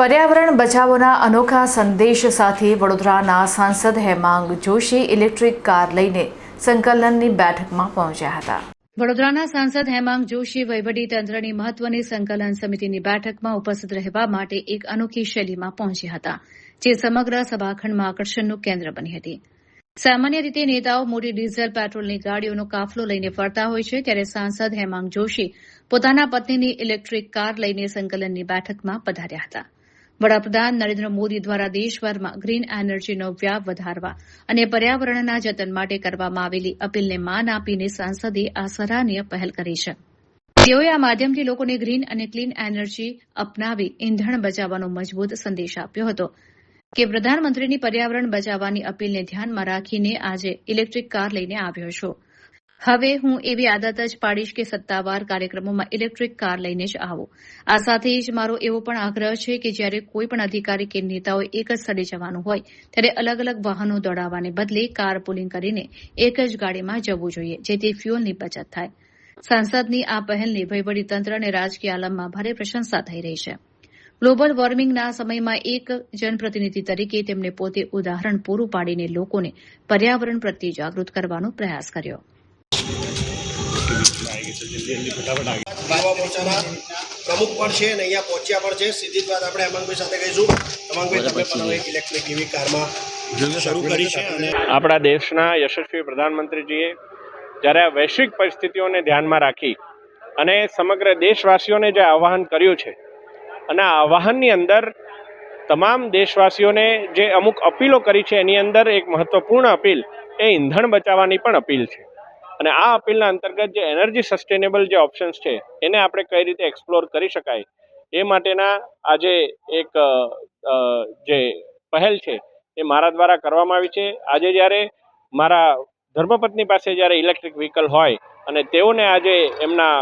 पर्यावरण बचावोना अनोखा संदेश साथे वडोदराना सांसद हेમાંગ जोशी इलेक्ट्रिक कार लईने संकलननी બેઠકમાં પહોંચ્યા હતા। વડોદરાના સાંસદ હેમાંગ જોશી વહીવટીતંત્રની મહત્વની સંકલન સમિતિની બેઠકમાં ઉપસ્થિત રહેવા માટે એક અનોખી શૈલીમાં પહોંચ્યા હતા, જે સમગ્ર સભાખંડમાં આકર્ષણનું કેન્દ્ર બની હતી। સામાન્ય રીતે નેતાઓ મોટી ડીઝલ પેટ્રોલની ગાડીઓનો કાફલો લઈને ફરતા હોય છે, ત્યારે સાંસદ હેમાંગ જોશી પોતાના પત્નીની ઇલેક્ટ્રિક કાર લઈને સંકલનની બેઠકમાં પધાર્યા હતા। વડાપ્રધાન નરેન્દ્ર મોદી દ્વારા દેશભરમાં ગ્રીન એનર્જીનો વ્યાપ વધારવા અને પર્યાવરણના જતન માટે કરવામાં આવેલી અપીલને માન આપીને સાંસદે આ સરાહનીય પહેલ કરી છે। તેઓએ આ માધ્યમથી લોકોને ગ્રીન અને ક્લીન એનર્જી અપનાવી ઇંધણ બચાવવાનો મજબૂત સંદેશ આપ્યો હતો કે પ્રધાનમંત્રીની પર્યાવરણ બચાવવાની અપીલને ધ્યાનમાં રાખીને આજે ઇલેક્ટ્રિક કાર લઈને આવ્યો છું। હવે હું એવી આદત જ પાડીશ કે સત્તાવાર કાર્યક્રમોમાં ઇલેક્ટ્રિક કાર લઈને જ આવું। આ સાથે જ મારો એવો પણ આગ્રહ છે કે જ્યારે કોઈ પણ અધિકારી કે નેતાઓએ એક જ સ્થળે જવાનું હોય ત્યારે અલગ અલગ વાહનો દોડાવવાને બદલે કાર પુલિંગ કરીને એક જ ગાડીમાં જવું જોઈએ, જેથી ફ્યુઅલની બચત થાય। સાંસદની આ પહેલની વહીવટીતંત્ર અને રાજકીય આલમમાં ભારે પ્રશંસા થઈ રહી છે। ગ્લોબલ વોર્મિંગના સમયમાં એક જનપ્રતિનિધિ તરીકે તેમણે પોતે ઉદાહરણ પૂરું પાડીને લોકોને પર્યાવરણ પ્રત્યે જાગૃત કરવાનો પ્રયાસ કર્યો। प्रमुख पण छे ने अहींया पहोंच्या पण छे। सीधी बात आपणे हेमंतभाई साथे कहीशुं। हेमंतभाई तमे पण एक इलेक्ट्रिक ईवी कारमा शरू करी छे अने આપણા દેશના યશસ્વી પ્રધાનમંત્રીજીએ જ્યારે આ વૈશ્વિક પરિસ્થિતિઓને ધ્યાનમાં રાખી અને સમગ્ર દેશવાસીઓને જે આહ્વાન કર્યું છે અને આ આહ્વાનની અંદર તમામ દેશવાસીઓને જે અમુક અપીલો કરી છે એની અંદર એક મહત્વપૂર્ણ અપીલ એ ઈંધણ બચાવવાની પણ અપીલ છે। અને આ અપીલના અંતર્ગત જે એનર્જી સસ્ટેનેબલ જે ઓપ્શન્સ છે એને આપણે કઈ રીતે એક્સપ્લોર કરી શકાય એ માટેના આજે એક જે પહેલ છે એ મારા દ્વારા કરવામાં આવી છે। આજે જ્યારે મારા ધર્મપત્ની પાસે જ્યારે ઇલેક્ટ્રિક વ્હીકલ હોય અને તેઓને આજે એમના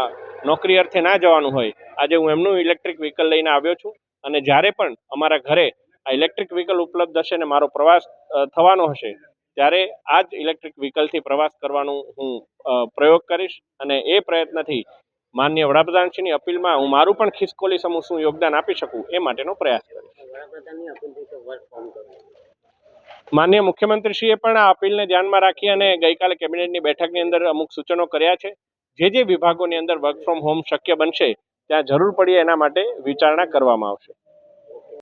નોકરી અર્થે ના જવાનું હોય, આજે હું એમનું ઇલેક્ટ્રિક વ્હીકલ લઈને આવ્યો છું અને જ્યારે પણ અમારા ઘરે આ ઇલેક્ટ્રિક વ્હીકલ ઉપલબ્ધ હશે ને મારો પ્રવાસ થવાનો હશે ત્યારે આ જ ઇલેક્ટ્રિક વ્હીકલથી પ્રવાસ કરવાનું હું પ્રયોગ કરીશ અને એ પ્રયત્નથી માનનીય વડાપ્રધાનશ્રીની અપીલમાં હું મારું પણ ખિસકોલી સમૂહ શું યોગદાન આપી શકું એ માટેનો પ્રયાસ કરીશ। માનનીય મુખ્યમંત્રીશ્રીએ પણ આ અપીલને ધ્યાનમાં રાખી અને ગઈકાલે કેબિનેટની બેઠકની અંદર અમુક સૂચનો કર્યા છે। જે વિભાગોની અંદર વર્ક ફ્રોમ હોમ શક્ય બનશે ત્યાં જરૂર પડીએ એના માટે વિચારણા કરવામાં આવશે।